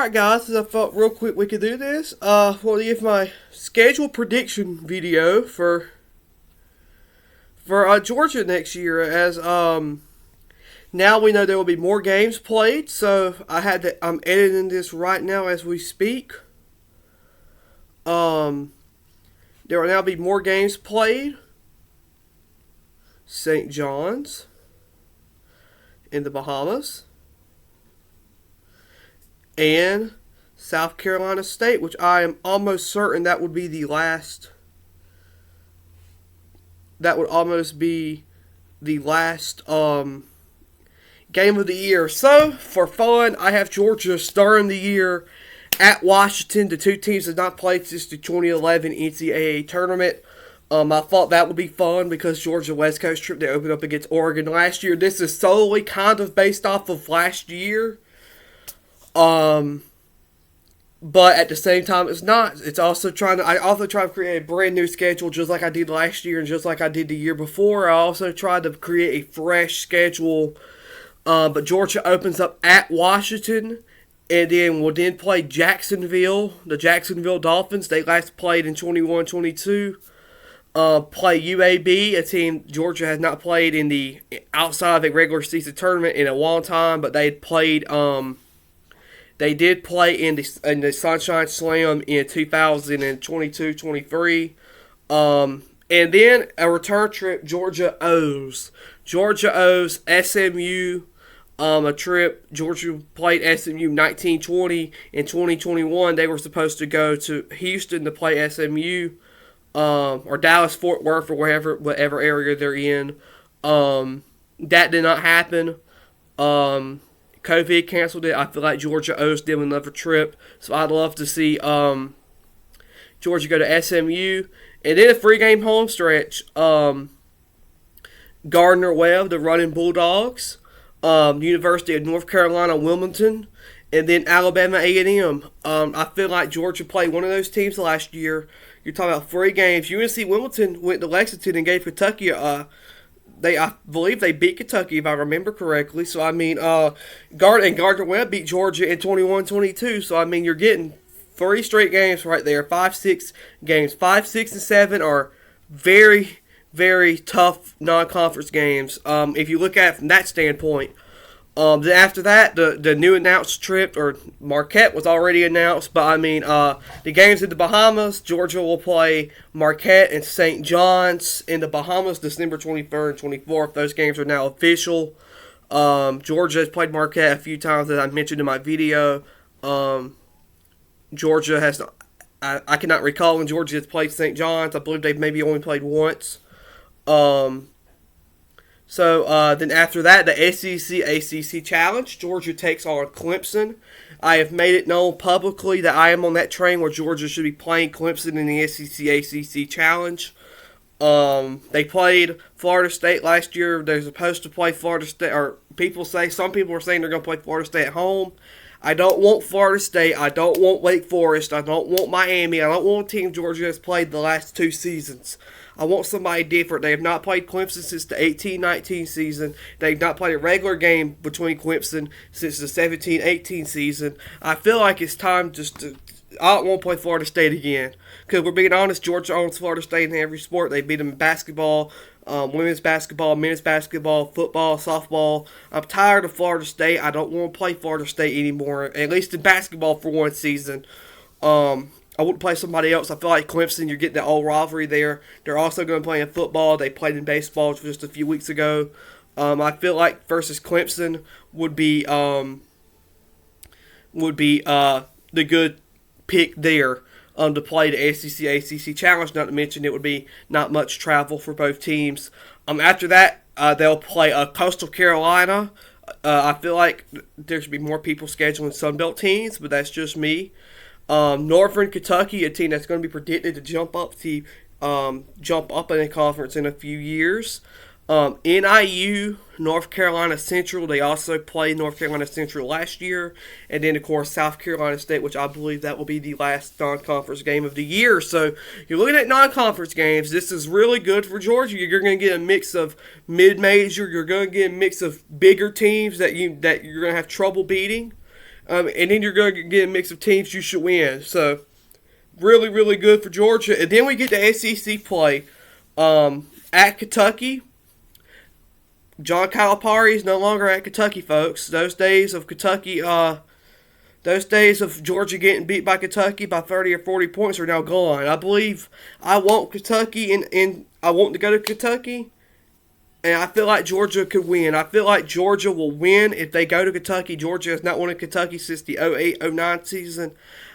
Alright guys, I thought real quick we could do this. We'll give my schedule prediction video for Georgia next year as now we know there will be more games played, so I'm editing this right now as we speak. There will now be more games played. St. John's in the Bahamas. And South Carolina State, which I am almost certain that would be the last. That would almost be the last game of the year. So, for fun, I have Georgia starting the year at Washington. The two teams have not played since the 2011 NCAA tournament. I thought that would be fun because Georgia West Coast trip, they opened up against Oregon last year. This is solely kind of based off of last year. But at the same time, it's not. I also try to create a brand new schedule just like I did last year and just like I did the year before. I also tried to create a fresh schedule. But Georgia opens up at Washington and then will then play Jacksonville, the Jacksonville Dolphins. They last played in 21-22. Play UAB, a team Georgia has not played in the outside of a regular season tournament in a long time, but they played. They did play in the Sunshine Slam in 2022-23. And then a return trip Georgia owes SMU a trip. Georgia played SMU 1920. In 2021, they were supposed to go to Houston to play SMU. Or Dallas, Fort Worth, or whatever area they're in. That did not happen. COVID canceled it. I feel like Georgia owes them another trip. So I'd love to see Georgia go to SMU. And then a 3-game home stretch. Gardner-Webb, the running Bulldogs. University of North Carolina, Wilmington. And then Alabama A&M. I feel like Georgia played one of those teams last year. You're talking about 3 games. UNC Wilmington went to Lexington and gave Kentucky I believe they beat Kentucky if I remember correctly. So I mean, Gardner-Webb beat Georgia in 21-22. So I mean, you're getting 3 straight games right there. 5-6 games. 5, 6, and 7 are very, very tough non-conference games. If you look at it from that standpoint. Then after that, the new announced trip, or Marquette was already announced, but I mean, the games in the Bahamas, Georgia will play Marquette and St. John's in the Bahamas December 23rd and 24th. Those games are now official. Georgia has played Marquette a few times, as I mentioned in my video. Georgia has not, I cannot recall when Georgia has played St. John's. I believe they've maybe only played once. So then after that, the SEC-ACC Challenge, Georgia takes on Clemson. I have made it known publicly that I am on that train where Georgia should be playing Clemson in the SEC-ACC Challenge. They played Florida State last year. They're supposed to play Florida State, or some people are saying they're going to play Florida State at home. I don't want Florida State. I don't want Wake Forest. I don't want Miami. I don't want a team Georgia has played the last 2 seasons. I want somebody different. They have not played Clemson since the 18-19 season. They've not played a regular game between Clemson since the 17-18 season. I feel like it's time I don't want to play Florida State again. Because we're being honest, Georgia owns Florida State in every sport. They beat them in basketball, women's basketball, men's basketball, football, softball. I'm tired of Florida State. I don't want to play Florida State anymore, at least in basketball for one season. I wouldn't play somebody else. I feel like Clemson, you're getting that old rivalry there. They're also going to play in football. They played in baseball just a few weeks ago. I feel like versus Clemson would be the good pick there to play the SEC-ACC Challenge. Not to mention it would be not much travel for both teams. After that, they'll play Coastal Carolina. I feel like there should be more people scheduling Sunbelt teams, but that's just me. Northern Kentucky, a team that's going to be predicted to jump up in a conference in a few years. NIU, North Carolina Central, they also played North Carolina Central last year. And then, of course, South Carolina State, which I believe that will be the last non-conference game of the year. So, you're looking at non-conference games. This is really good for Georgia. You're going to get a mix of mid-major. You're going to get a mix of bigger teams that you're going to have trouble beating. And then you're going to get a mix of teams you should win. So, really, really good for Georgia. And then we get the SEC play at Kentucky. John Calipari is no longer at Kentucky, folks. Those days of Kentucky, those days of Georgia getting beat by Kentucky by 30 or 40 points are now gone. I want Kentucky, and I want to go to Kentucky. And I feel like Georgia could win. I feel like Georgia will win if they go to Kentucky. Georgia has not won in Kentucky since the 08-09 season.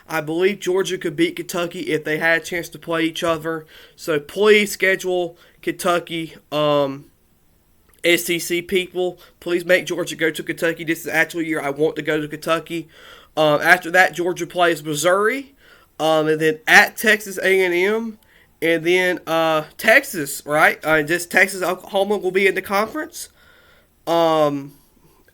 I believe Georgia could beat Kentucky if they had a chance to play each other. So please schedule Kentucky. SEC people, please make Georgia go to Kentucky. This is actually a year I want to go to Kentucky. After that, Georgia plays Missouri, and then at Texas A&M. And then Texas, right? Just Texas, Oklahoma will be in the conference. I'm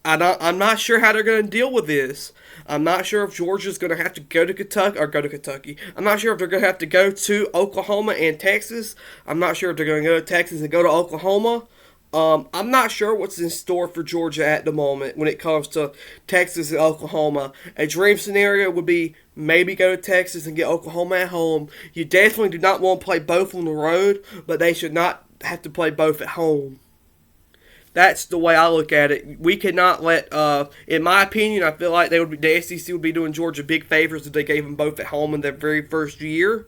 not sure how they're going to deal with this. I'm not sure if Georgia's going to have to go to Kentucky. I'm not sure if they're going to have to go to Oklahoma and Texas. I'm not sure if they're going to go to Texas and go to Oklahoma. I'm not sure what's in store for Georgia at the moment when it comes to Texas and Oklahoma. A dream scenario would be maybe go to Texas and get Oklahoma at home. You definitely do not want to play both on the road, but they should not have to play both at home. That's the way I look at it. We cannot let, in my opinion, I feel like the SEC would be doing Georgia big favors if they gave them both at home in their very first year.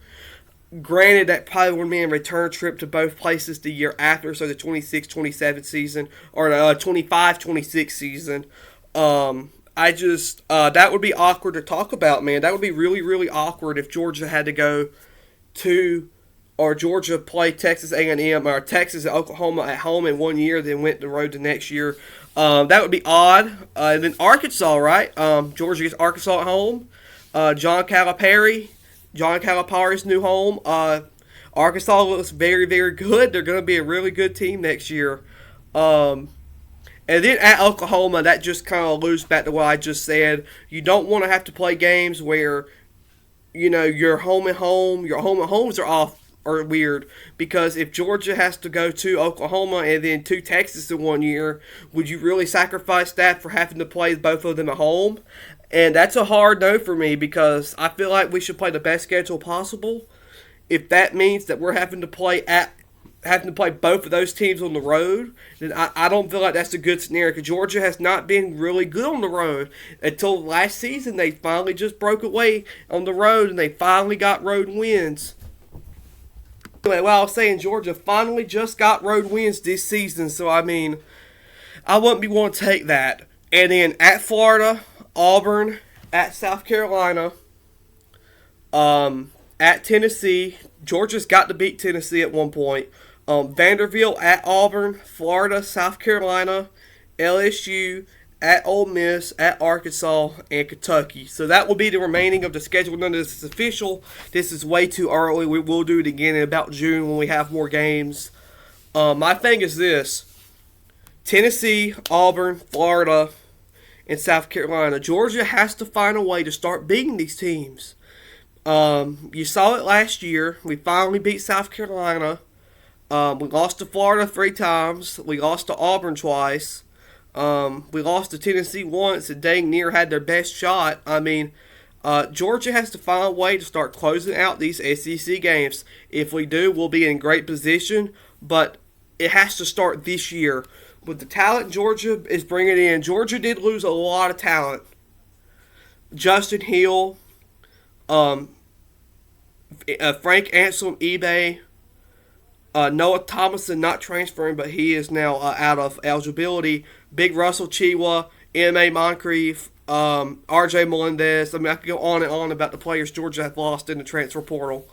Granted, that probably would mean a return trip to both places the year after, so the 26-27 season, or the 25-26 season. That would be awkward to talk about, man. That would be really, really awkward if Georgia had to go to, or Georgia play Texas A&M, or Texas and Oklahoma at home in 1 year, then went the road the next year. That would be odd. And then Arkansas, right? Georgia gets Arkansas at home. John Calipari's new home. Arkansas looks very, very good. They're going to be a really good team next year. And then at Oklahoma, that just kind of alludes back to what I just said. You don't want to have to play games where, your home and homes are weird, because if Georgia has to go to Oklahoma and then to Texas in 1 year, would you really sacrifice that for having to play both of them at home? And that's a hard no for me, because I feel like we should play the best schedule possible. If that means that we're having to play both of those teams on the road, then I don't feel like that's a good scenario, because Georgia has not been really good on the road until last season. They finally just broke away on the road, and they finally got road wins. Anyway, I was saying, Georgia finally just got road wins this season, so I wouldn't be wanting to take that. And then at Florida, Auburn, at South Carolina, at Tennessee. Georgia's got to beat Tennessee at one point. Vanderbilt at Auburn, Florida, South Carolina, LSU, at Ole Miss, at Arkansas, and Kentucky. So that will be the remaining of the schedule. None of this is official. This is way too early. We will do it again in about June when we have more games. My thing is this: Tennessee, Auburn, Florida, and South Carolina. Georgia has to find a way to start beating these teams. You saw it last year. We finally beat South Carolina. We lost to Florida 3 times. We lost to Auburn twice. We lost to Tennessee once and dang near had their best shot. Georgia has to find a way to start closing out these SEC games. If we do, we'll be in great position, but it has to start this year. With the talent Georgia is bringing in, Georgia did lose a lot of talent. Justin Hill, Frank Ansel, eBay, Noah Thomason not transferring, but he is now out of eligibility. Big Russell Chiwa, M.A. Moncrief, R.J. Melendez. I could go on and on about the players Georgia have lost in the transfer portal.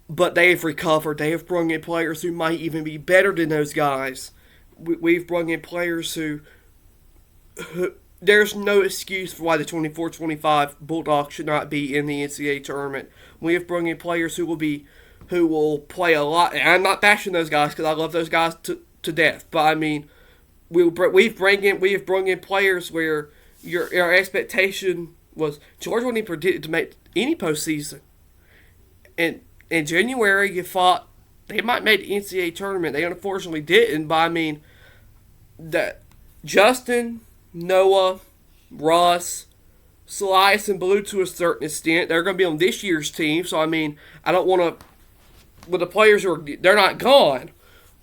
But they have recovered. They have brought in players who might even be better than those guys. We've brought in players who there's no excuse for why the 24-25 Bulldogs should not be in the NCAA tournament. We have brought in players who will play a lot. And I'm not bashing those guys because I love those guys to death. But we've brought in players where our expectation was Georgia wasn't even predicted to make any postseason. And in January, you thought they might make the NCAA tournament. They unfortunately didn't. But that Justin, Noah, Russ, Slice and Blue to a certain extent. They're going to be on this year's team, so I mean, I don't want to. With the players they're not gone.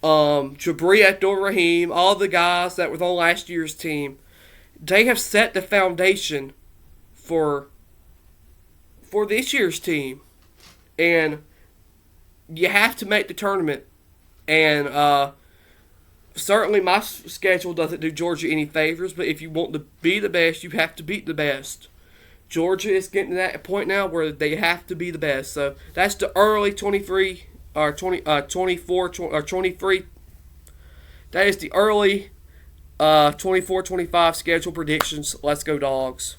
Jabri Abdul-Rahim, all the guys that were on last year's team, they have set the foundation for this year's team, and you have to make the tournament. And certainly my schedule doesn't do Georgia any favors, but if you want to be the best, you have to beat the best. Georgia is getting to that point now where they have to be the best. So that's the early 23 or 24 or 23. That is the early 24-25 schedule predictions. Let's go, Dogs.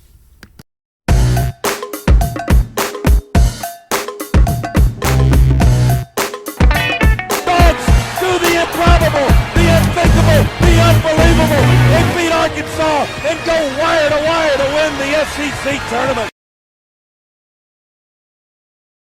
Improbable, the unthinkable, the unbelievable. They beat Arkansas and go wire to wire to win the SEC tournament.